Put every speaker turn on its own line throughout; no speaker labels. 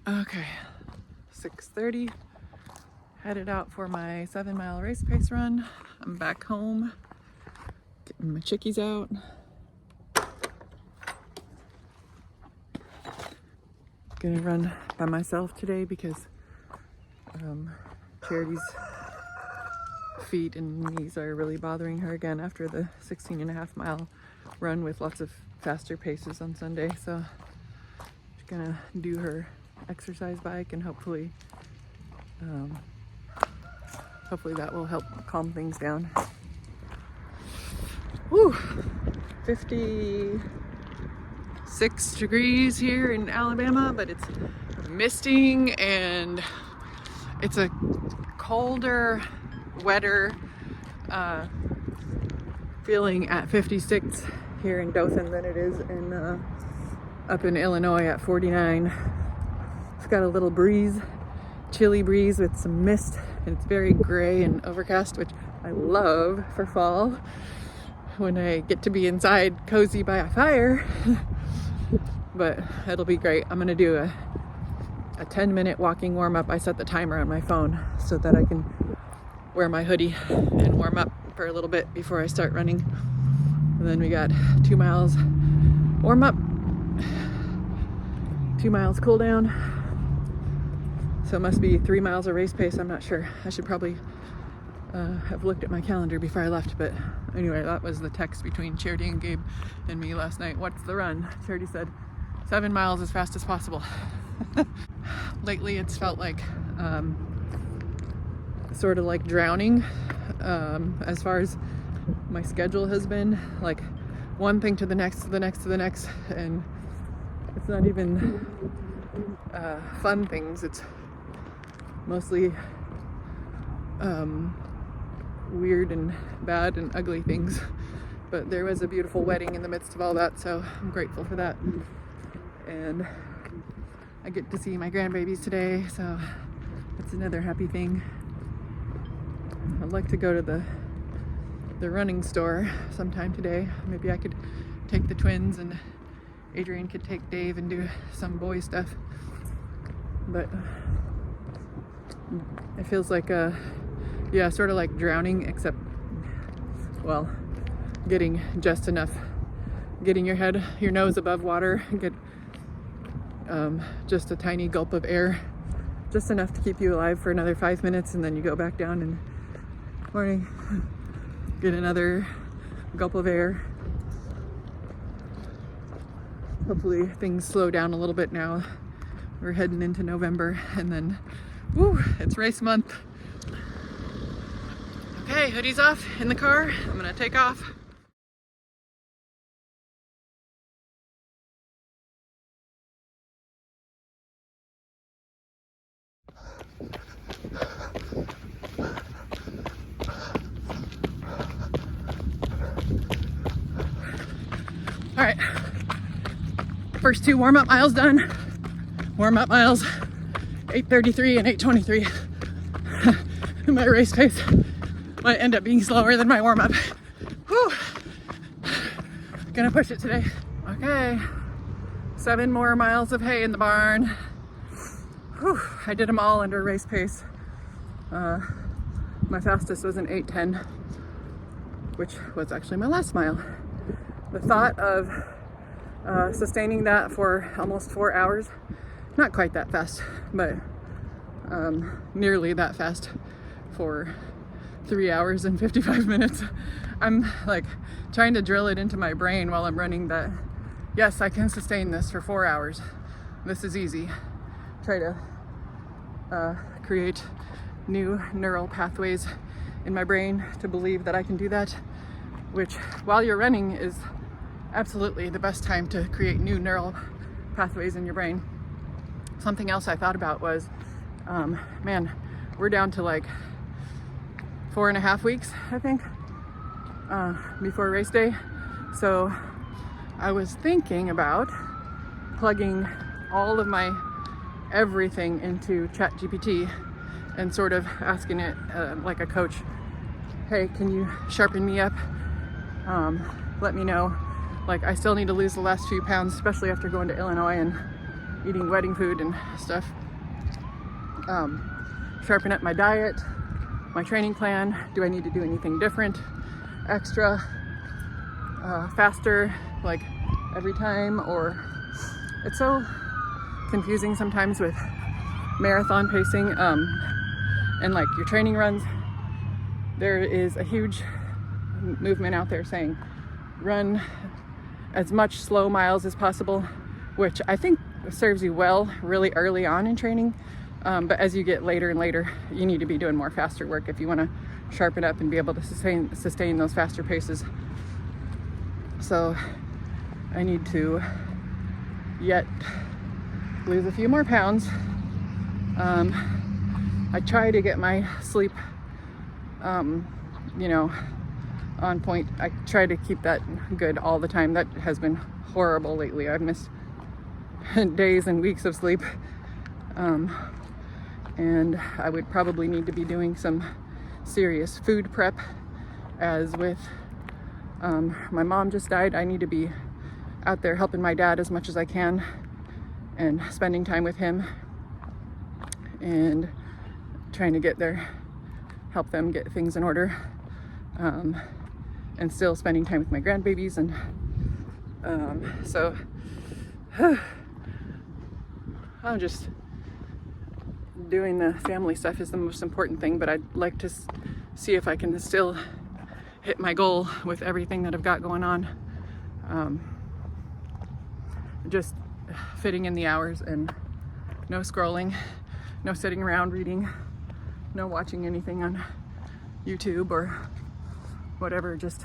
Okay, 6:30, headed out for my 7-mile race pace run. I'm back home, getting my chickies out. Gonna run by myself today because Charity's feet and knees are really bothering her again after the 16.5-mile run with lots of faster paces on Sunday. So she's gonna do her exercise bike and hopefully that will help calm things down. Woo! 56 degrees here in Alabama, but it's misting and it's a colder, wetter feeling at 56 here in Dothan than it is in up in Illinois at 49. It's got a little breeze, chilly breeze with some mist, and it's very gray and overcast, which I love for fall when I get to be inside cozy by a fire. But it'll be great. I'm gonna do a 10-minute walking warm-up. I set the timer on my phone so that I can wear my hoodie and warm up for a little bit before I start running. And then we got 2 miles warm up, 2 miles cool down. So it must be 3 miles of race pace. I'm not sure. I should probably have looked at my calendar before I left. But anyway, that was the text between Charity and Gabe and me last night. What's the run? Charity said 7 miles as fast as possible. Lately it's felt like sort of like drowning as far as my schedule has been, like one thing to the next to the next to the next, and it's not even fun things. It's mostly weird and bad and ugly things. But there was a beautiful wedding in the midst of all that, so I'm grateful for that. And I get to see my grandbabies today, so that's another happy thing. I'd like to go to the running store sometime today. Maybe I could take the twins and Adrian could take Dave and do some boy stuff. But it feels like sort of like drowning, except, well, getting just enough, getting your nose above water, get just a tiny gulp of air, just enough to keep you alive for another 5 minutes, and then you go back down and morning, get another gulp of air. Hopefully things slow down a little bit now. We're heading into November, and then woo, it's race month. Okay, hoodie's off in the car. I'm gonna take off. All right, first 2 warm-up miles done. Warm-up miles, 8:33 and 8:23. My race pace might end up being slower than my warm-up. Whew. Gonna push it today. Okay, 7 more miles of hay in the barn. Whew. I did them all under race pace. My fastest was an 8:10, which was actually my last mile. The thought of sustaining that for almost 4 hours, not quite that fast, but nearly that fast for 3 hours and 55 minutes. I'm like trying to drill it into my brain while I'm running that, yes, I can sustain this for 4 hours. This is easy. Try to create new neural pathways in my brain to believe that I can do that, which while you're running is absolutely the best time to create new neural pathways in your brain. something else I thought about was, man, we're down to like 4.5 weeks, I think, before race day. So I was thinking about plugging all of my everything into ChatGPT and sort of asking it like a coach, hey, can you sharpen me up? Let me know. Like, I still need to lose the last few pounds, especially after going to Illinois and eating wedding food and stuff. Sharpen up my diet, my training plan. Do I need to do anything different, extra, faster, like every time? Or it's so confusing sometimes with marathon pacing and like your training runs. There is a huge movement out there saying run as much slow miles as possible, which I think serves you well really early on in training. But as you get later and later, you need to be doing more faster work if you want to sharpen up and be able to sustain those faster paces. So I need to yet lose a few more pounds. I try to get my sleep, on point. I try to keep that good all the time. That has been horrible lately. I've missed days and weeks of sleep. And I would probably need to be doing some serious food prep, as with my mom just died. I need to be out there helping my dad as much as I can and spending time with him and trying to help them get things in order, and still spending time with my grandbabies. And so I'm just doing the family stuff is the most important thing, but I'd like to see if I can still hit my goal with everything that I've got going on. Just fitting in the hours and no scrolling, no sitting around reading, no watching anything on YouTube or whatever. Just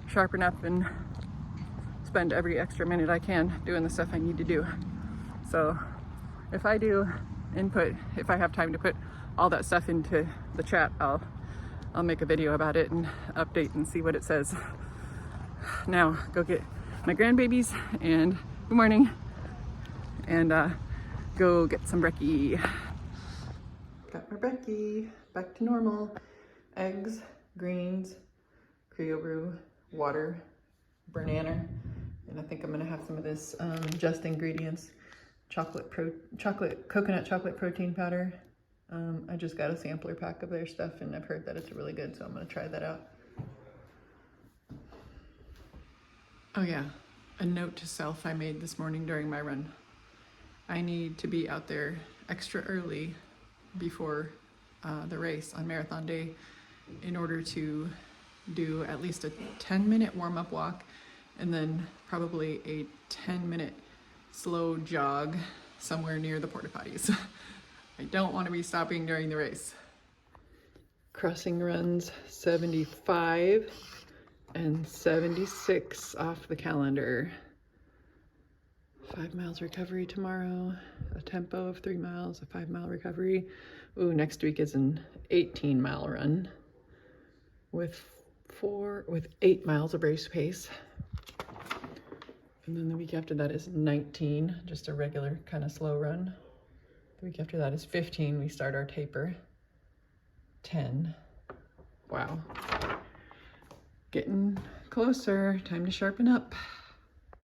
sharpen up and spend every extra minute I can doing the stuff I need to do. So if I have time to put all that stuff into the chat, I'll make a video about it and update and see what it says. Now go get my grandbabies and good morning, and go get some brekkie. Got my brekkie back to normal. Eggs, greens, Creo brew, water, banana, and I think I'm gonna have some of this Just Ingredients coconut chocolate protein powder. I just got a sampler pack of their stuff and I've heard that it's really good, so I'm gonna try that out. Oh yeah, a note to self I made this morning during my run. I need to be out there extra early before the race on marathon day in order to do at least a 10-minute warm-up walk and then probably a 10-minute slow jog somewhere near the porta potties. I don't want to be stopping during the race. Crossing runs 75 and 76 off the calendar. 5 miles recovery tomorrow, a tempo of 3 miles, a 5-mile recovery. Ooh, next week is an 18-mile run with 8 miles of race pace. And then the week after that is 19, just a regular kind of slow run. The week after that is 15, we start our taper. 10, wow. Getting closer, time to sharpen up.